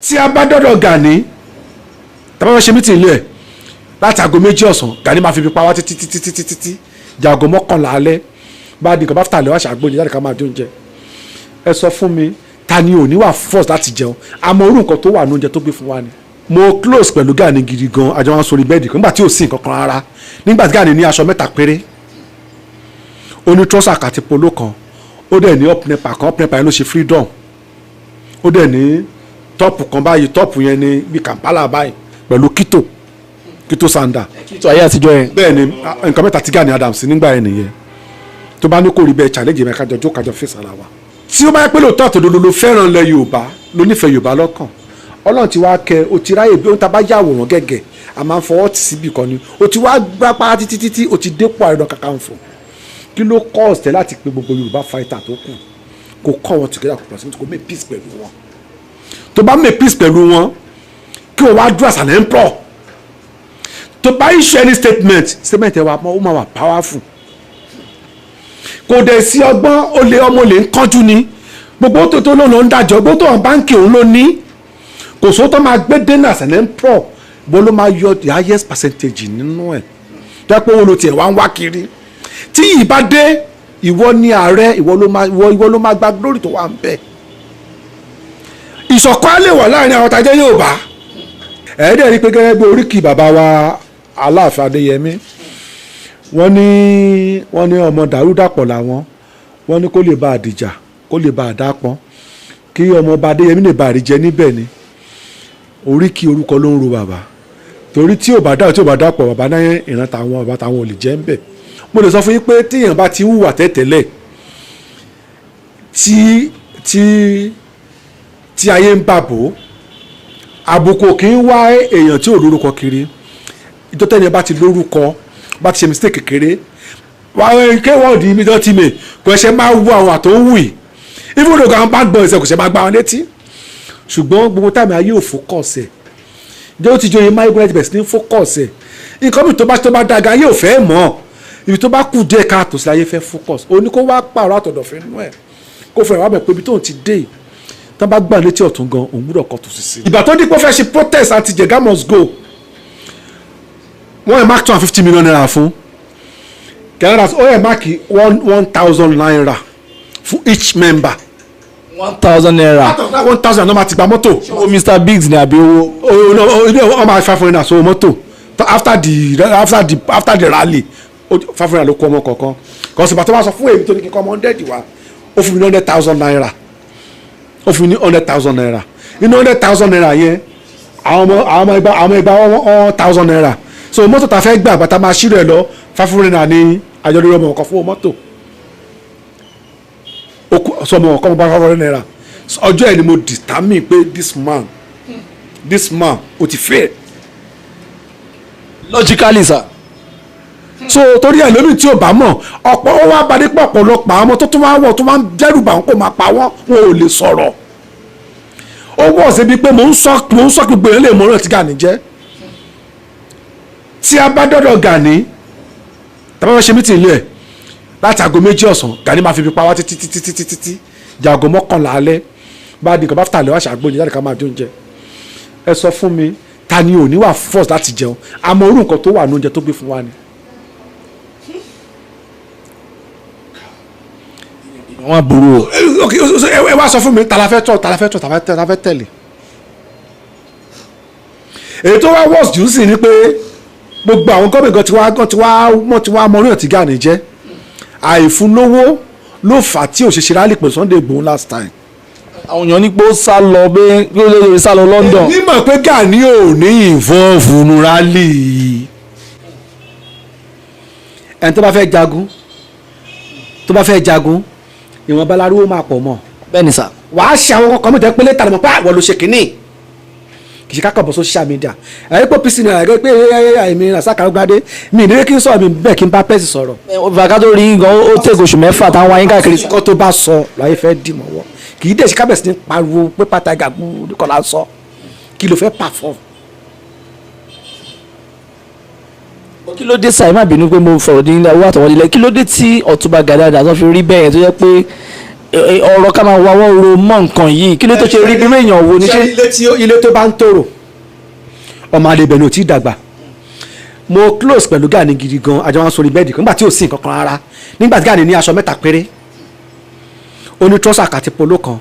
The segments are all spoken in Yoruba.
tí a bá dọ́dọ̀ Gani tàbí wọ́n ṣe mí tì í lé ẹ̀ láti aago 2 ọ̀sán Gani máa fi ibi pa wá títí di aago 11 alẹ́ bá di nǹkan bá fìtàlẹ́ wá ṣàgbọ́n jáde ká máa dé oúnjẹ. ẹ sọ fún mi ta ni ò ní wà force láti jẹun àmọ́ orú nǹkan tó wà ní oúnjẹ tó gbé fún wa ni. mo close pẹ̀lú Gani gidi gan àjọ wọn sórí bẹ́ẹ̀dì kan nígbà tí ò sí nǹkan kan rárá nígbà tí Gani ní aṣọ 3 péré ó ní trọ́sà àti polo kan ó dẹ̀ ní up nepa yẹn ló ṣe freedom ó dẹ̀ ní tọ́pù kan báyìí tọ́pù yẹn ní bí Kampala báyìí pẹ̀lú kito sanda. kito ayé àtijọ́ yẹn. bẹ́ẹ̀ ni nǹkan mẹ́ta tí Gani Adams nígbà yẹn nìyẹn tó bá ní kó rí bẹ́ẹ̀ challenge mi kájọ jó kájọ fèsì ara wa. tí ó bá yẹ pé lóòótọ́ àtòdodo ló fẹ́ràn lẹ Yorùbá ló nífẹ̀ẹ́ Yorùbá lọ́kàn Ọlọ́run ti wá kẹ o ti ráyè bí ohun tá a bá yàwòrán gẹ́gẹ́ a máa ń fọwọ́ tì síbì kan ni o ti wá gbá pa títí o ti dépò Ààrẹ Ọ̀nà Kakanfò kí ló kọ́ ọ̀sẹ̀ láti pe gbogbo Yorùbá fighter tó kù kò kọ́ wọn together kò pọ̀ sí kò make peace pẹ̀lú wọn tó bá make peace pẹ̀lú wọn kí wọ́n wá dúró as an emperor tó bá issue any statement ẹ̀ wà ó máa wà powerful kò dẹ̀ sí ọgbọ́n ọmọ lè ń kánjú ni gbogbo tó ló ń dájọ́ gbogbo tó wọn báńkì òun ló ní kò sóò tó máa gbé dènà as an emperor bó ló máa yọ the highest percentage nínú ẹ̀ tó yẹ pé owó ló tiẹ̀ wá ń wá kiri tí yìí bá dé ìwọ ni ààrẹ ìwọ ló máa gba glory tó wà ń bẹ̀ ìṣọ̀kan á lè wà láàrin àwọn tajẹ́ Yorùbá ẹ̀ẹ́dẹ̀ rí pé gẹ́gẹ́ bí oríkì bàbá wa Aláàfin Adéyẹmí wọ́n ní ọmọ dàrúdàpọ̀ làwọn wọ́n ní kó lè bá àdìjà kó lè bá àdápọ́n kí ọmọ ọba Adéyẹmí lè bá àríjẹ níbẹ̀ ni oríkì orúkọ ló ń ro bàbá torí tí ò bá dàpọ̀ bàbá náà ìran táwọn bàbá táwọn ò lè jẹ́ ń bẹ̀ mo lè sọ fún yín pé tíyàn bá ti hùwà tẹ́tẹ́lẹ̀ tí ayé ń bàbò àbùkù kì í wá èèyàn tí ò lórúkọ kiri ìtọ́tẹ́ni bá ti lórúkọ bá ti ṣe mistake kékeré kéwọ́ọ̀dì mi dán ti mè kò ṣe máa wú àwọn àtò ń wù yìí even though àwọn bad boys kò ṣe máa gbá wọn létí ṣùgbọ́n gbogbo táìmù ayé ò focus ẹ̀ jẹ́ ó ti jọ yẹn migrate bẹ̀rẹ̀ sí ní focus ẹ̀ nǹkan mi tó bá dága ayé ò fẹ́ mọ̀ ibi tó bá kù díẹ̀ káàtó sí ayé fẹ́ focus ó ní kó wá pààrọ̀ àtọ̀dọ̀fẹ́ nínú ẹ̀ kó fẹ́ wá bẹ̀ pé ibi tóun ti dé tó bá gbà létí ọ̀tún gan òun gbúdọ̀ kọ́ tó sì sí. ìgbà tó dípò fẹ́ ṣe protest àti Jega must go wọ́n yẹ mark 250 million naira fún Canada ó yẹ mark 1,000 naira fún each member. 1,000 naira. 1,000 naira ti gba mọ́tò. o Mr Biggs ni àbí owó. wọ́n máa 500 naira so mọ́tò after the rally 500 naira ló kó ọmọ kọ̀ọ̀kan kọ́sìbà tó bá sọ fún èmi tó ní kíkọ́ ọmọ 100 wa ó fún mi ní 100,000 naira ó fún mi ní 100,000 naira nínú 100,000 naira yẹn àwọn ẹgbàá 1,000 naira so mọ́tò ta fẹ́ gbà bàtà máa ṣírò ẹ̀ lọ 500 naira ní àjọyọ̀ ọmọ ọkọ̀ fún mọ́tò sọmọ ọkọ̀ bá 500 naira ọjọ́ ẹ̀ ni mo determine pé this man ó ti fail. logically sir. so torí ẹ̀ lómi tí ò bá mọ̀ ọ̀pọ̀ ó wá badé pọ̀ ọ̀pọ̀lọpọ̀ àwọn ọmọ tó tún wá wọ̀ tó máa ń dẹ́rù bà wọn kó máa pa wọ́n wọn ò lè sọ̀rọ̀ ó wọ̀ síbi pé mò ń sọ gbogbo yẹn lè mọ̀ ọ́nà tí Gani jẹ́ tí a bá dọ́dọ̀ Gani tàbí wọ́n ṣe mí tì í lé ẹ̀ láti aago 2 ọ̀sán Gani máa fi ibi pa wá títí di aago 11 alẹ́ bá di nǹkan bá fìtàlẹ́ wá ṣàgbọ́n jáde ká máa dé oúnjẹ. ẹ sọ fún mi ta ni ò ní wà force láti jẹun àmọ́ orú nǹkan tó wà ní oúnjẹ tó gbé fún wa ni. wọ́n burú o. ẹ wá sọ fún mi ta la fẹ́ tẹ̀lé. èyí tó wá worst jù sí ni pé gbogbo àwọn gómìnà tí wàá mọ orí ọ̀tí Gani jẹ́ àìfúnlówó ló fà tí ò ṣe ṣe rálì pẹ̀lú Sunday Igboho last time. àwọn èèyàn ní pé ó sá lọ pé ó sá lọ London. èmi mọ̀ pé Gani ò ní involve nínú rálì ẹni tó bá fẹ́ jagun ìwọ̀n balárúwó máa pọ̀ mọ́. bẹ́ẹ̀ni sà. wàá ṣe àwọn kọ̀ọ̀kan mi tẹ́ pé létà lọ́mọ pé àwọn ló ṣe kínní kì í ṣe kákọ̀ bọ̀ social media ẹ̀rí pé pc ní àgbẹ̀ pé àìmí Rasaka gbadé mi ìdílé kí n sọ̀rọ̀ mi bẹ́ẹ̀ kí n bá pẹ́sì sọ̀rọ̀. bàkà tó rí gan ó tẹ̀gọ̀ oṣù 6 táwọn ayé káàkiri. kọ́ tó bá sọ láyé fẹ́ dì mọ́wọ́ kì í dẹ̀ ṣe kábẹ̀sì ní pariwo pé pátágà gbúdú kọ́ la sọ kí ló fẹ́ perform. kí ló dé sáì má bínú pé mo fọ̀rọ̀ dín ní owó àtọwọ́dé lẹ kí ló dé tí Ọ̀túnba Gani Adams fi rí bẹ́ẹ̀ tó yẹ pé ọ̀rọ̀ ká máa wáwọ́ ro mọ́ nǹkan yìí kí ló tó ṣe rí bí èèyàn wo ní ṣe. ilé tó bá ń tòrò ọmọ adébẹ̀ ní ò tí ì dàgbà mo close pẹ̀lú Gani gidi gan àjọ wọn sórí bẹ́ẹ̀dì kan nígbà tí ò sí nǹkan kan rárá nígbà tí Gani ní aṣọ 3 péré ó ní trọ́sà àti polo kan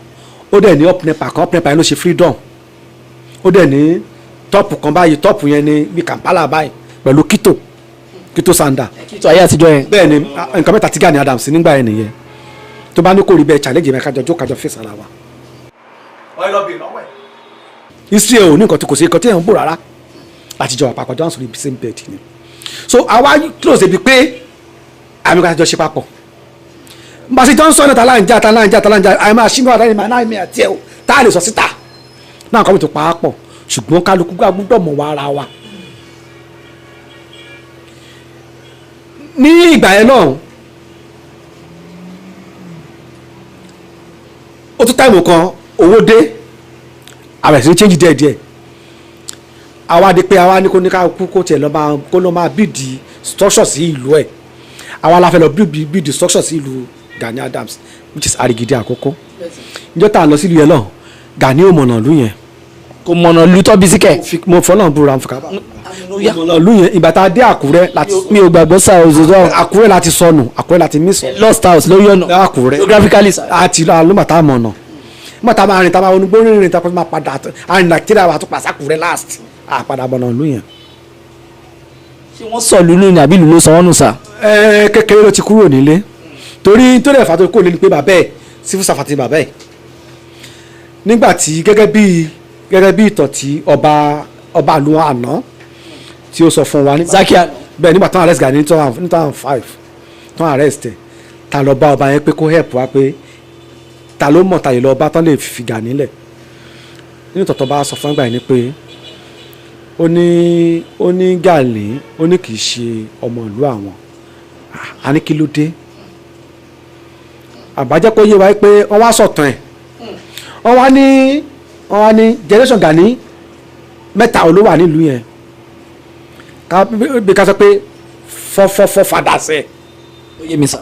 ó dẹ̀ ní up nepa yẹn ló ṣe freedom ó dẹ̀ ní tọ́pù kan báyìí tọ́pù yẹn ní bí Kampala báyìí pẹ̀lú kito sanda. kító ayé àtijọ́ yẹn. bẹ́ẹ̀ ni nǹkan mẹ́ta tí Gani Adams nígbà yẹn nìyẹn tó bá ní kò rí bẹ́ẹ̀ challenge yẹn kájọ fèsì ara wa. Israel ò ní nǹkan tí kò sí nǹkan tí èèyàn ń bò rárá àtijọ́ àpapọ̀ jọ sórí the same bed ni so àwa close ebi pé àmì kan àtijọ́ ṣe papọ̀ mbàsí tó ń sọ ní taláǹjà àmì máa ṣí mi wà láyé máa náà mi àti ẹ̀ o tá a lè sọ síta náà kọ́ mi tó pa á pọ̀ ṣùgbọ́n kálukú gbọ́dọ̀ mọ̀ wá ara wa. ní ìgbà yẹn náà ó tún táìmù kan owó dé àbẹ̀ sí change díẹ̀díẹ̀ àwa di pé àwa ní kó ní ká kú kó tiẹ̀ lọ́ máa bíìdì structure sí ìlú ẹ̀ àwa la fẹ́ lọ bíìdì structure sí ìlú Gani Adams which is Arigidi àkọ́kọ́ níjọ́ tá a lọ sí ìlú yẹn náà Gani ò mọ̀nà ìlú yẹn kò mọ̀nà lu tọ́ bí síkẹ̀. mo fọlọ́n búra mo fi ká bá mọ̀nà ìlú yẹn ìgbà tá a dé Àkúrẹ́ láti. mi ò gbàgbọ́ sáà òṣèlú Àkúrẹ́ láti sọnù Àkúrẹ́ láti miss. lost house lórí ọ̀nà Àkúrẹ́ geographically sir. àti alómọ̀tá mọ̀nà mọ̀tá máa rìn tá a máa onugbó rìnrìn tá a máa padà àrìn nàìjíríà wà tó pàṣẹ Àkúrẹ́ last àpadà bọ̀nà ìlú yẹn. ṣé wọ́n sọ lulu ní àbí ìlú ló sọ wọ́n nù sá. kékeré ló ti kúrò nílé torí tó dẹ̀ fà tó kó lé ní pé bàbá ẹ̀ sífù sàfàtì bàbá ẹ̀ nígbà tí gẹ́gẹ́ bí ìtàn tí ọba àlù àná tí ó sọ fún wa Zakia bẹ́ẹ̀ nígbà tán arrest Gani ní 2005 tán arrest ẹ̀ ta lọ bá ọba yẹn pé kó help wa pé ta ló mọ̀ ta lè lọ bá tán lè fi Gani lẹ̀ nínú tọ̀tọ̀ bá sọ fún ẹgbà yẹn ni pé ó ní Gani ó ní kì í ṣe ọmọ ìlú àwọn a ní kí ló dé àbájẹ́ kó yé wa pé wọ́n wá sọ̀tàn ẹ̀ wọ́n wá ní generation Gani 3 ló wà nílùú yẹn bí ká sọ pé fọ́ fàdà sẹ́ ó yé mi sá.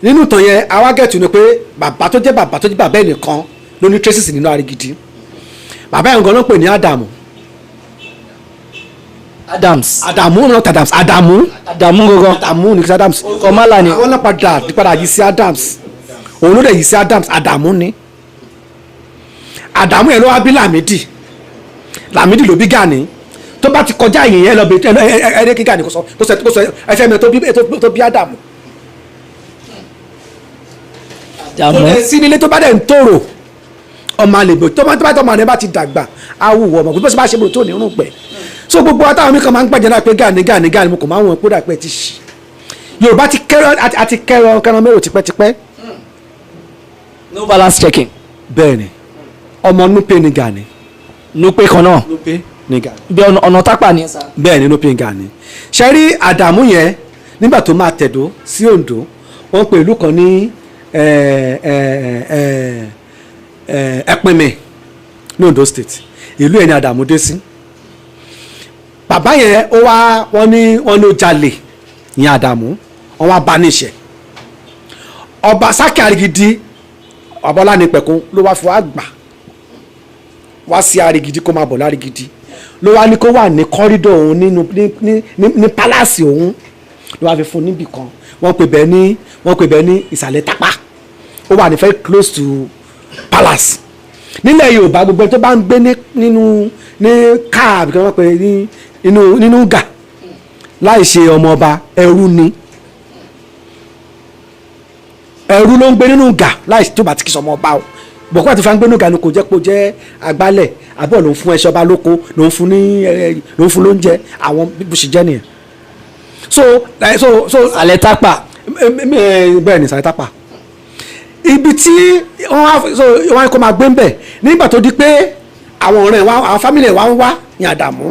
nínú ìtàn yẹn àwa gẹ̀tù ni pé bàbá tó jẹ́ bàbá ẹ̀ nìkan ló ní traces nínú Arigidi bàbá ẹ̀ nǹkan ló ń pè ní Adamu ní kí Adams kọ́málà ni àwọn náà padà yìí sí Adams òun ló dẹ̀ yìí sí Adams Adamu ni Adamu yẹn ló wá bí Lamidi ló bí Gani tó bá ti kọjá yìí yẹn lọ bẹ ẹni kí Gani kó sọ ẹfẹ mi tó bí Adamu sí nílé tó bá dẹ̀ ń tòrò ọmọ àlèbò tó bá tọmọ rẹ bá ti dàgbà awùwọ ọmọ gbogbo bá ṣe bò tó ní irun pẹ so gbogbo àtàwọn mi kan máa ń gbàjẹ́ náà pé Gani mo kò máa ń wọn kódà pé ti ṣì Yorùbá ti kẹran mẹ́rò tipẹ́tipẹ́. no balance checking. bẹ́ẹ̀ni ọmọ Nupe ni Gani. Nupe kan náà. Nupe ni Gani. bí ọ̀nà tápà ni. bẹ́ẹ̀ni Nupe ni Gani. ṣe rí Adamu yẹn nígbà tó máa tẹ̀dó sí Ondo wọ́n pe ìlú kan ní Ẹ̀pìnmì ní Ondo state ìlú ẹ̀ ní Adamu dé sí. bàbá yẹn ó wá wọ́n ní ó jalè ìyẹn Adamu wọ́n wá bá níṣẹ́ ọba Sákì Arigidi ọbọlá ní pẹ̀kún ló wá fi wá gbà wá sí Arigidi kó máa bọ̀ l'Arigidi ló wá ní kó wà ní kọ́rídọ̀ òun ní pálásì òun ló wá fi fún níbì kan wọ́n pè bẹ́ẹ̀ ní ìsàlẹ̀ tápá ó wà ní very close to palace nílẹ̀ Yorùbá gbogbo tó bá ń gbé nínú káàbì kan wọ́n pè ní nínú gà láì ṣe ọmọ ọba ẹrú ni ẹrú ló ń gbé nínú gà láì tó bá ti kí sọmọ ọba o bọ̀kọ́ àti fáńgbé nínú gà ni kò jẹ́ pé ó jẹ́ agbálẹ̀ àbọ̀ ló ń fún ẹṣẹ́ ọba lóko ló ń fún lóúnjẹ àwọn bó ṣe jẹ́ nìyẹn so sàlẹ̀ tápà bẹ́ẹ̀ ni sàlẹ̀ tápà ibi tí wọ́n kọ́ máa gbé ń bẹ̀ nígbà tó di pé àwọn ọ̀rẹ́ wa àwọn fámìlì wa ń wá ní Àdàmú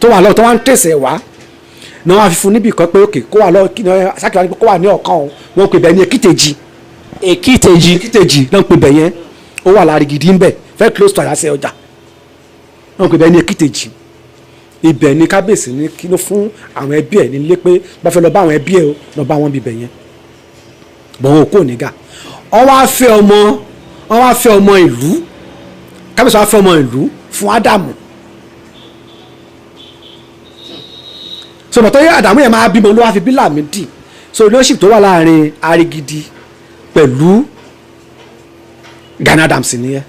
tó wà lọ́wọ́ tó wá ń tẹ̀sẹ̀ wá náà wọ́n á fi fún níbì kan pé òkè kó wà lọ́wọ́ Sákì wá ní pé kó wà ní ọ̀kan o wọ́n pè bẹ́ẹ̀ ní Èkìtèjì náà pè bẹ́ẹ̀ yẹn ó wà l'Arigidi ń bẹ̀ very close to Àyàsẹ́ ọjà wọ́n pè bẹ́ẹ̀ ní Èkìtèjì ibẹ̀ ní kábíyèsí ní kí ló fún àwọn ẹbí ẹ̀ nílé pé bá fẹ́ lọ bá àwọn ẹbí ẹ̀ lọ bá wọn bíbẹ̀ yẹn bọ̀ wọn ò kó nígà wọ́n wá fẹ́ ọmọ ìlú kábíyèsí wá fẹ́ ọmọ ìlú fún Ádámù so bàtọ́ yẹ Ádámù yẹn máa bímọ ló wá fi bí Lámídì so relationship tó wà láàrin Arigidi pẹ̀lú Gani Adams nìyẹn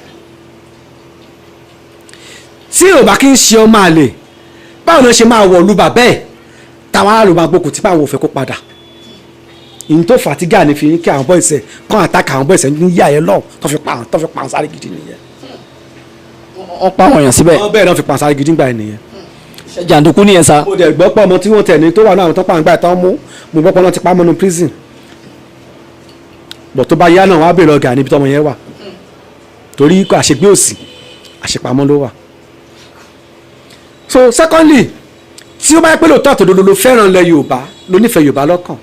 tí ò bá kí ń ṣe ọmọ àlè báwo ni wọ́n ṣe máa wọ̀ ọ̀lú bàbá ẹ̀ táwọn aráàlú máa gbókùn tí báwọn ò fẹ́ kó padà ìyìn tó fà á tí Gani fi kí àwọn bọ́ìsẹ̀ kọ́ àtàkà àwọn bọ́ìsẹ̀ ní yíyá ẹ lọ́wọ́ tó fi pa àwọn Arigidi nìyẹn. wọ́n pa àwọn èèyàn síbẹ̀. wọ́n bẹ́ẹ̀ náà fi pa àwọn Arigidi gbà ẹ nìyẹn. jàǹdùkú nìyẹn sa. mo dẹ̀ gbọ́ pọ̀ ọmọ tí wọ́n tẹ̀ ní tó wà náà àwọn tó pa àgbà ìtàn mú mo gbọ́ pọ̀ náà ti pa mọ́nu prison bọ̀ tó bá yá náà wọ́n á bèèrè ọ̀gá níbi tọ́mọ yẹn wà torí àṣegbé òsì àṣepamọ́ ló wà. so secondly tí ó bá yẹ pé lóòótọ́ àtòdodo ló fẹ́ràn lẹ Yorùbá ló nífẹ̀ẹ́ Yorùbá lọ́kàn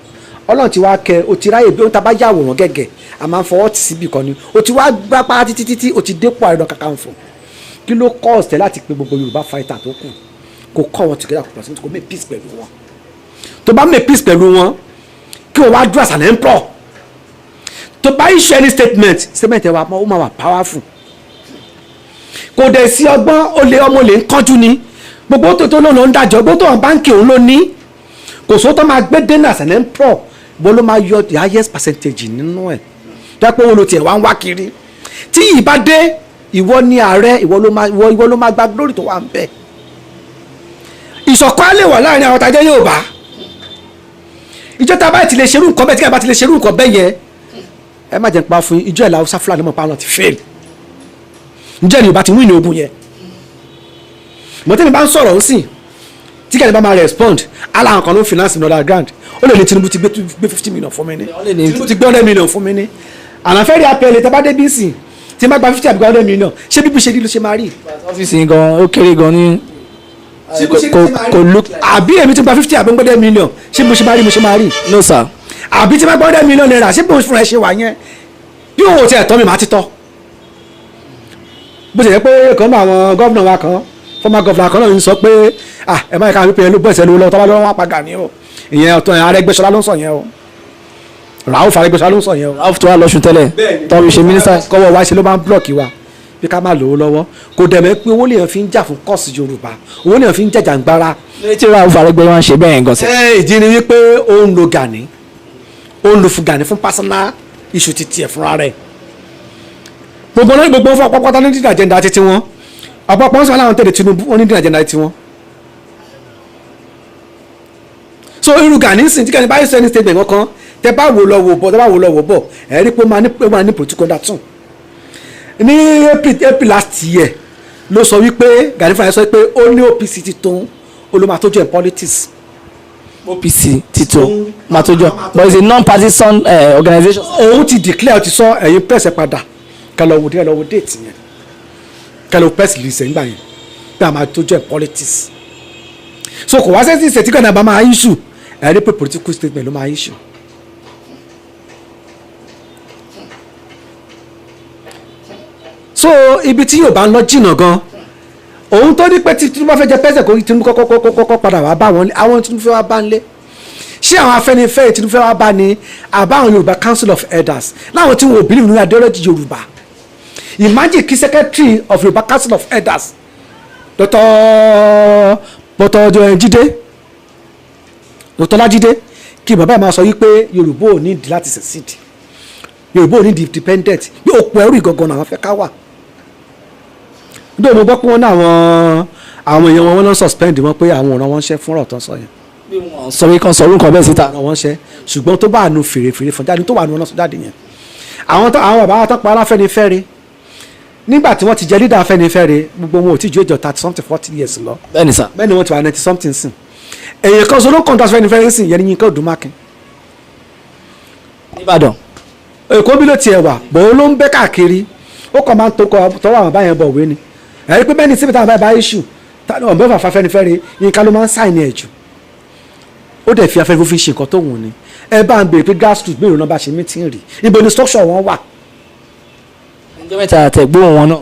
Ọlọ́run ti wá kẹ o ti ráyè bí ó ń ta bá yàwòrán gẹ́gẹ́ a máa ń fọwọ́ tì síbì kan ni o ti wá gbá pa títí o ti dépò Ààrẹ Ọ̀nà Kakanfò kí ló kọ́ ọ̀sẹ̀ láti pe gbogbo Yorùbá fighter tó kù kó kọ́ wọn together kó pọ̀ kó make peace pẹ̀lú wọn tó bá make peace pẹ̀lú wọn kí wọ́n wá dúró as an emperor tó bá issue any statement ẹ̀ wá ó máa wà powerful kò dẹ̀ sí ọgbọ́n ọmọ lè ń kánjú ni gbogbo tó lóun ń dájọ́ gbogbo tó wọn báńkì òun ló ní kò sóò tó máa gbé dena as an emperor bó ló máa yọ the highest percentage nínú ẹ̀ tó yẹ pé owó ló tiẹ̀ wá ń wá kiri tí yìí bá dé ìwọ ni ààrẹ ìwọ ló máa gba glory tó wà ń bẹ̀ ìṣọ̀kan lè wà láàrin àwọn tajẹ́ Yorùbá ìjọ tá a bá ti lè ṣerú nǹkan bẹ́ẹ̀ tí a bá ti lè ṣerú nǹkan bẹ́ẹ̀ yẹn ẹ má jẹ́ ń pa fún ìjọ ìlà Haúsá Fúlàní mọ̀ pa àwọn ti fail ǹjẹ́ ni Yorùbá ti win ní ogun yẹn mọ̀tẹ́ni bá ń sọ̀rọ̀ ó sì tí Gani bá máa respond aláwọn kan ló ń finance in underground ó lè ní Tinubu ti gbé 50 million fún mi ní Tinubu ti gbé 100 million fún mi ní àlàfẹ́rẹ́ apẹ̀lẹ̀ tẹ́ bá dé bí sìn tí má gba 50 àbí 100 million ṣé bíbí ṣe rí ló ṣe máa rí. ọ́fíìsì gan ó kéré gan ní kò look. àbí èmi ti gba 50 àbí 100 million ṣé mo ṣe máa rí mo ṣe máa rí. no sir. àbí tí má gba 100 million naira ṣé bó fúnra ẹ ṣe wà yẹn bí òun ò tiẹ̀ tọ́ mi máa ti tọ́ bó ṣe yẹ pé kan náà àwọn gómìnà wa kan former governor kan náà ń sọ pé ẹ má yẹ ká wípé ló bọ́ ìṣẹ́ lówó lọ́wọ́ tọ́ba lọ́wọ́ wọn pa Gani o ìyẹn ọ̀tọ̀ Arẹ́gbẹ́ṣọlá ló ń sọ yẹn o Rauf Arẹ́gbẹ́ṣọlá ló ń sọ yẹn o. Rauf tó wà lọ́sùn tẹ́lẹ̀ tọ́bi ṣe mínísítà. kọ́wọ́ wa ṣe ló máa ń blọ́ọ̀kì wa bí ká má lówó lọ́wọ́ kò dẹ̀ mẹ́ pé owó lèèyàn fi ń jà fún kọ́ọ̀sì Yorùbá owó lèèyàn fi ń jàjàngbara. tí Rauf Arẹ́gbẹ́ṣọlá ń ṣe bẹ́ẹ̀ gan sẹ́. ìdí ni wípé ó ń lo Gani ó ń lo fún Gani fún personal issue ti tiẹ̀ fúnra rẹ̀ gbogbo náà gbogbo fún ọ̀pọ̀ pátá ní dídà agenda títí wọn ọ̀pọ̀pọ̀ ń sọ aláwọn tẹ̀lé Tinubu wọn ní dídà agenda títí wọn. so irú Gani sìn tí Gani bá yẹ sọ ẹni statement kankan tẹ bá wò lọ wò bọ̀ ẹ rí pé ó máa ní political data ní April last year ló sọ wípé Gani fúnra sọ pé ó ní OPC ti tóun ó ló máa tójú ẹ̀ politics. OPC ti tó máa tójú ẹ̀ but it's a non-partisan organization. òun ti declare ti sọ ẹ̀yin press ẹ̀ padà kẹlọ wo date yẹn kẹlọ press release nígbà yẹn pé a máa tójú ẹ̀ politics so kò wá sẹ́sìn ìṣètí kan náà bá máa issue ẹ̀ rí pé political statement ló máa issue. so ibi tí Yorùbá ń lọ jìnnà gan òun tó ní pé tí Tinubu fẹ́ jẹ pẹ́sẹ̀ kó Tinubu kọ́kọ́ padà wá bá wọn àwọn Tinubu fẹ́ wá bá ń lé ṣé àwọn Afẹ́nifẹ́re Tinubu fẹ́ wá bá ní àbáwọn Yorùbá Council of Elders láwọn tí wọn ò believe nínú ideology Yorùbá imagine kí secretary of Yorùbá Council of Elders Dr. Lájídé kí bàbá máa sọ wípé Yorùbá ò ní ìdí láti secede Yorùbá ò ní ìdí independent bí òpó ẹrú ìgangan náà fẹ́ ká wà nítorí mo gbọ́ pé wọ́n ní àwọn èèyàn wọn lọ suspend wọn pé àwọn ọ̀ràn wọn ṣẹ́ fún ọ̀rọ̀ tó ń sọ yẹn. bí wọ́n sọ wí kan sọ orúkọ bẹ́ẹ̀ síta. ọ̀ràn wọn ṣẹ́ ṣùgbọ́n tó bá nu fèrèfèrè fún jáde tó wà nu ọ̀nà sọ jáde yẹn. àwọn bàbá wa tó pa Afẹ́nifẹ́re nígbà tí wọ́n ti jẹ leader Afẹ́nifẹ́re gbogbo wọn ò tí ju èjọ 30-40 years lọ. bẹ́ẹ̀ni sà. bẹ́ẹ̀ni wọ́n ti wà 90 something sìn. èèyàn kan sọ ló kàn tó Afẹ́nifẹ́re sìn yẹn ní Yínká Odùmákin. Ìbàdàn. Èkó bí ló tiẹ̀ wà bọ̀ ló ń bẹ́ káàkiri ó kàn máa ń tọwọ́ àwọn báyẹn bọ̀ wé ni ẹ̀rí pé bẹ́ẹ̀ ni síbi táwọn báyìí bá iṣu ọ̀bẹ fà Afẹ́nifẹ́re Yínká ló máa ń sáìn ẹ̀ jù ó dẹ̀ fi Afẹ́nifẹ́re fi ṣe nǹkan tó wù ní ẹ bá ń béèrè pé grassroots mélòó náà bá ṣe meeting rí ibo ni structure wọn wà. ẹjọ́ mẹ́ta àtẹ̀gbóhùn wọn náà.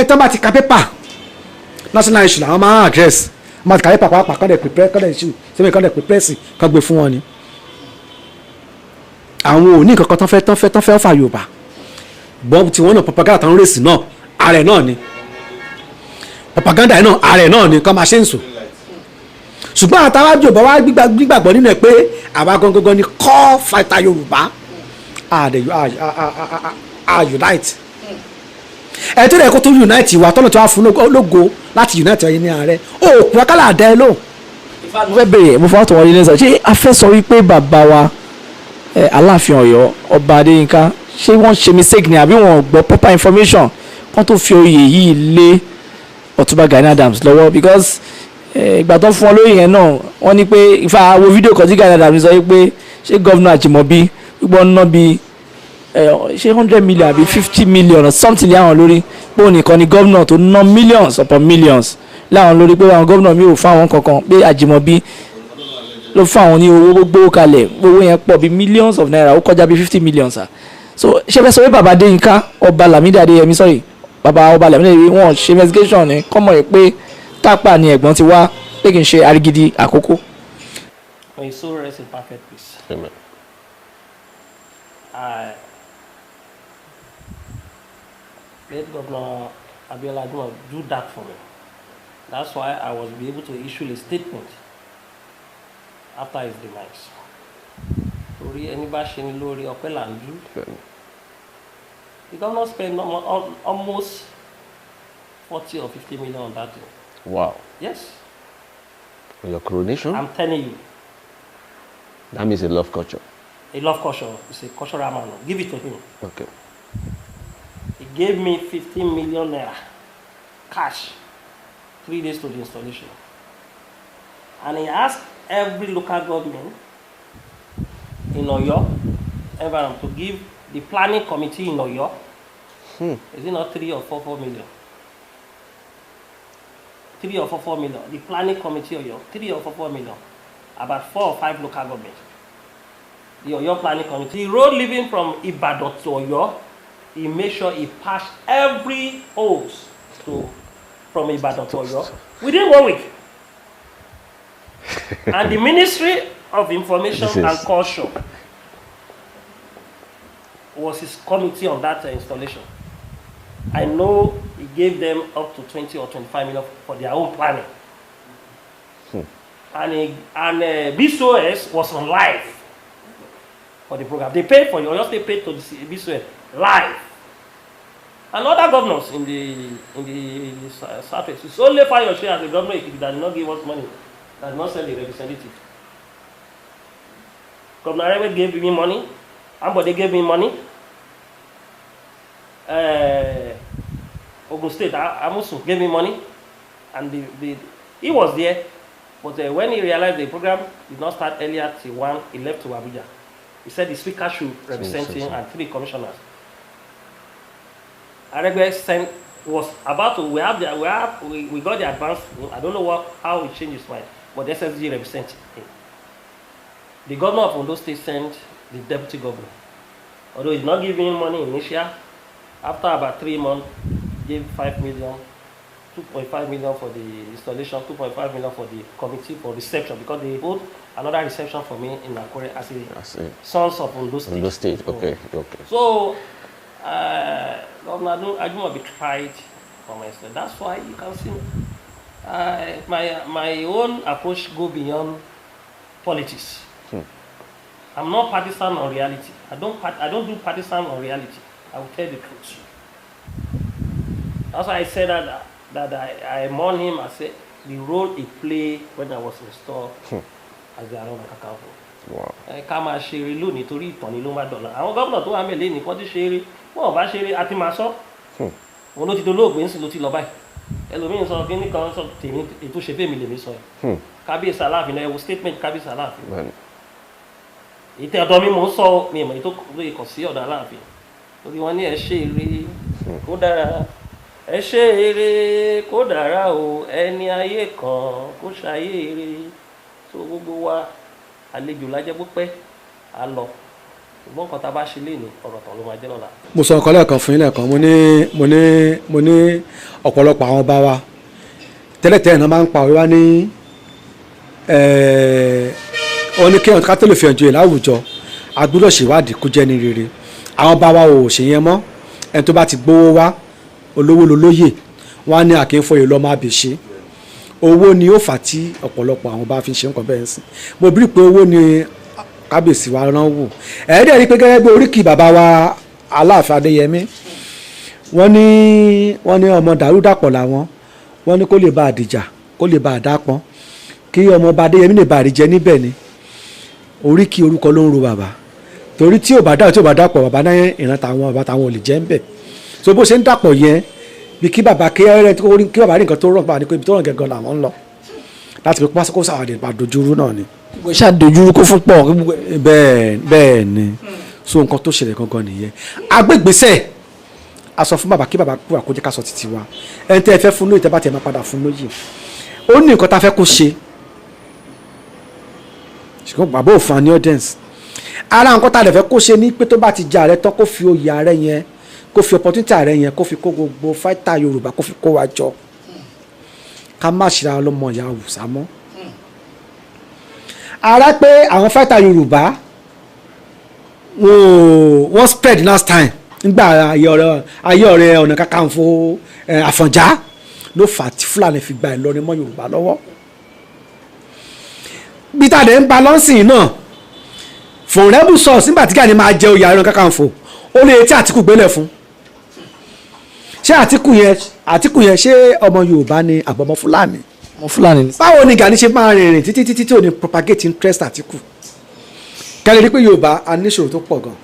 tọ́ bá ti ka pépà national issue làwọn máa ń address máa ti ka pépà pàápàá kọ́ dẹ̀ pé issue sẹ́mi kọ́ dẹ̀ pé press kan gbé fún wọn ni àwọn ò ní nǹkan kan tán fẹ́ fà Yorùbá bọ́ tí wọ́n náà propaganda tán rèsì náà ààrẹ náà ni propaganda náà ààrẹ náà ni kọ́ máa ṣe ń sùn ṣùgbọ́n àtàwọn Yorùbá wa gbígbàgbọ́ nínú ẹ̀ pé àwa gangan ni core fighter Yorùbá a unite ẹ tó lè kó tó unite wa tọ́nà tí wàá fún lógo láti unite ẹ̀yin ní ààrẹ òkú akálà àdá ẹ lóhùn. mo fẹ́ bèrè mo fọwọ́ tó wọlé lẹ́sọ̀ ṣé a fẹ́ sọ wípé bàbá wa Aláàfin Ọ̀yọ́ Ọba Adéyínká ṣé wọ́n ṣe mistake ni àbí wọ́n gbọ́ proper information wọ́n tó fi oyè yìí lé Ọ̀túnba Gani Adams lọ́wọ́ because ìgbà tó fún ọ lóyè yẹn náà wọ́n ní pé ìfà wo fídíò kan tí Gani Adams sọ pé ṣé gọ́vnà Àjìmọ̀bí gbogbo ọ̀nà bíi ṣé 100 million àbí 50 million or something láwọn lórí pé òun nìkan ni gọ́vnà tó ná millions upon millions láwọn lórí pé àwọn gọ́vnà mi ò fáwọn kankan pé Àjìmọ̀bí ló fún àwọn ní owó gbogbo kalẹ̀ owó yẹn pọ̀ bí millions of naira ó kọjá bí 50 million sa so ṣé fẹ́ sọ pé bàbá Adéyínká Ọba Lámídì Adéyẹmí sorry bàbá Ọba Lámídì Adéyẹmí wọ́n ṣe investigation ni kọ́mọ̀ ẹ̀ pé tápà ni ẹ̀gbọ́n ti wá pé kì í ṣe arigidi àkókò. May his soul rest in perfect peace. Amen. Let Governor Abiola Ademola do that for me. That's why I was able to issue a statement after his demise. Torí ẹni bá ṣe ni lórí ọpẹ́ là ń dú. The governor spent almost 40 or 50 million on that thing. Wow. Yes. For your coronation? I'm telling you. That means a love culture. A love culture. It's a cultural man. Give it to him. Okay. He gave me 15 million naira cash 3 days to the installation. And he asked every local government in Oyo environment to give the planning committee in Oyo, is it not 3 or 4 million? 3 or 4 million. The planning committee Oyo, 3 or 4 million. About 4 or 5 local governments. The Oyo planning committee. The road leaving from Ibadan to Oyo, he made sure he passed every holes from Ibadan to Oyo within 1 week. And the Ministry of Information and Culture was his committee on that installation. I know he gave them up to 20 or 25 million for their own planning. And BSOS was on live for the program. They paid for it, they paid to the BSOS live. And other governors in the Southwest, it's only Fayose as the governor that did not give us money, that did not send a representative. Governor Arewe gave me money, Ambode gave me money, Ogun State, Amusu gave me money, and he was there, but when he realized the program did not start earlier till 1, he left to Abuja. He said the speaker should represent him and 3 commissioners. Aregbe was about to, we got the advance, I don't know how he changed his mind, but the SSG represented him. The governor of Ondo State sent the deputy governor. Although he's not giving him money initially, after about 3 months, gave 5 million, 2.5 million for the installation, 2.5 million for the committee for reception, because they hold another reception for me in Akure as a sons of Ondo State. Ondo State, okay, okay. So, Governor Ademola tried for myself. That's why you can see my own approach go beyond politics. I'm not partisan on reality. I don't do partisan on reality. I will tell the truth. That's why I said that I mourn him. I said the role he played when I was installed as the Ààrẹ Ọ̀nà Kakanfò. Ká máa ṣe eré lónìí torí ìtàn ni ló máa dọ̀la. Àwọn gómìnà tó wà mẹ́lẹ̀ ní kọ́ ti ṣe eré. Wọ́n bá ṣe eré àti máa sọ. Òun ló ti dolóògbé ń sìn ló ti lọ báyìí. Ẹlòmíín sọ kí nìkan sọ tèmi ètò ṣe fèmí lèmi sọ ẹ̀. Kábíyèsí Aláàfin náà ẹ wo statement Kábíyèsí Aláàfin. Ìtẹ̀ ọ̀dọ́ mi mò ń sọ mi ìmọ̀ ètò lóye kàn sí ọ̀dọ̀ Aláàfin. Torí wọ́n ní ẹ ṣe eré kó dára. Ẹ ṣe eré kó dára o ẹni ayé kan kó ṣayé eré. So gbogbo wa àlejò lájẹ́ pípẹ́ á lọ. Ṣùgbọ́n nǹkan tá a bá ṣe léèní ọ̀rọ̀ tán ló máa jẹ́ lọ́la. Mo sọ nǹkan lẹ́ẹ̀kan fún yín lẹ́ẹ̀kan mo ní ọ̀pọ̀lọpọ̀ àwọn ọba wa tẹ́lẹ̀tẹ́lẹ̀ náà máa ń pa òwe wá ní wọ́n ní kí ká tó lè fi ẹ̀jọ̀ láwùjọ a gbọ́dọ̀ ṣèwádìí kó jẹ́ ní rere àwọn bá wa ò ṣe yẹn mọ́ ẹni tó bá ti gbowó wá olówó lolóyè wọn á ní àkínfọyè lọ́ọ́ máa bè ṣe owó ni ó fà tí ọ̀pọ̀lọpọ̀ àwọn bá fi ṣe nǹkan bẹ́ẹ̀ sí mo bí pé owó ni kábíyèsí wa rán wò ẹ̀ẹ́dẹ̀ rí pé gẹ́gẹ́ bí oríkì bàbá wa Aláàfin Adéyẹmí wọ́n ní ọmọ dàrúdàpọ̀ làwọn wọ́n ní kó lè bá àdìjà kó lè bá àdápọ́n kí ọmọ ọba Adéyẹmí lè bá àríjẹ níbẹ̀ ni oríkì orúkọ ló ń ro bàbá torí tí ò bá dàpọ̀ bàbá náà ìran táwọn bàbá táwọn ò lè jẹ́ ń bẹ̀ so bó ṣe ń dàpọ̀ yẹn bí kí bàbá kí bàbá rí nǹkan tó rọ̀ bá ní pé ibi tó rọ̀ gẹ́gẹ́ làwọn ń lọ láti fi pásítọ̀ sàwádìí bá dojúrú náà ni. gbogbo iṣẹ́ àdójúrú kó fún pọ̀. bẹ́ẹ̀ ni so nǹkan tó ṣẹlẹ̀ gangan nìyẹn agbègbèsẹ̀ a sọ fún bàbá kí bàbá kúrò àkójẹ ká sọ títí wa ẹni tẹ́ ẹ fẹ́ fún lóyè tẹ́ bá tẹ́ máa padà fún lóyè ó ní nǹkan tá a fẹ́ kó ṣe ṣùgbọ́n bàbá ò fún wa ní audience ara nǹkan tá a lè fẹ́ kó ṣe ní pé tó bá ti jà rẹ tán kó fi oyè ààrẹ yẹn kó fi opportunity ààrẹ yẹn kó fi kó gbogbo fáìtà Yorùbá kó fi kó wa jọ ká má ṣe ara lọ́mọ ìyá Awùsá mọ́ ara pé àwọn fáìtà Yorùbá wọ́n spread last time nígbà ayé ọ̀rẹ́ Ọ̀nà Kakanfò Àfọ̀njá ló fà tí Fúlàní fi gba Ìlọrin mọ́ Yorùbá lọ́wọ́ bí tàdé ń ba lọ́sìn náà fòrẹ́bù sọ̀ọ̀sì nígbà tí Gani máa jẹ oyè Ọ̀nà Kakanfò ó lè tí Àtíkù gbélé fún ṣé Àtíkù yẹn ṣé ọmọ Yorùbá ni àbọ̀mọ Fúlàní ọmọ Fúlàní ni. báwo ni Gani ṣe máa rìnrìn títí tí ò ní propagate interest Àtíkù kẹ́lẹ́ rí pé Yorùbá a níṣòro tó pọ̀ gan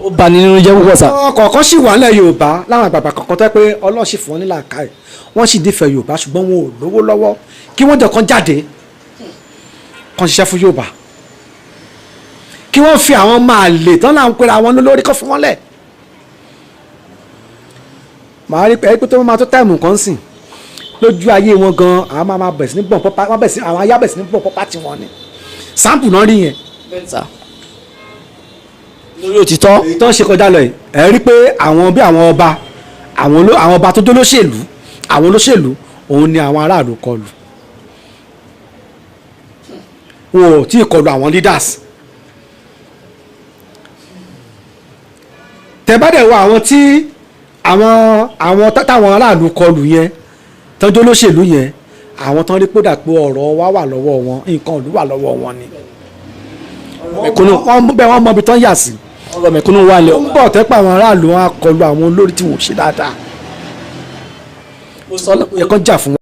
ó bà ní nínú jẹ́ púpọ̀ sá. kọ̀ọ̀kan sì wà nílẹ̀ Yorùbá láwọn àgbààgbà kọ̀ọ̀kan tó pé Ọlọ́run sì fún wọn nílà ká ẹ̀ wọ́n sì dífẹ̀ẹ́ Yorùbá ṣùgbọ́n wọn ò lówó lọ́wọ́ kí wọ́n jọ kan jáde kan ṣiṣẹ́ fún Yorùbá kí wọ́n fi àwọn máa lè tán láwọn pera wọn lórí kọ́ fún wọn lẹ̀ màá rí pé tó máa tó táìmù kan sìn lójú ayé wọn gan àwọn máa bẹ̀ sí ní bọ̀n pọ́pá àwọn ayá bẹ̀ sí ní bọ̀n pọ́pá tí wọ́n ní sáǹpù náà rí yẹn lórí òtítọ́. èyí tó ń ṣe kọjá lọ yìí ẹ rí pé àwọn bí àwọn ọba tó jólóṣèlú àwọn olóṣèlú òun ni àwọn aráàlú kọlù wọn ò tí ì kọlù àwọn leaders tẹ́bàdẹ̀ wọ àwọn tí àwọn táwọn aráàlú kọlù yẹn tó jólóṣèlú yẹn àwọn tán rí pé dàpọ̀ ọ̀rọ̀ wa wà lọ́wọ́ wọn nǹkan ìlú wà lọ́wọ́ wọn ni wọ́n mọ ibi tán yà sí ọ̀rọ̀ mẹ̀kúnnù wà lẹ́ ó ń bọ̀ tẹ́pọ̀ àwọn aráàlú wọn á kọlù àwọn olórí tí wọ́n ṣe dáadáa ó yẹ kán jà fún wọn.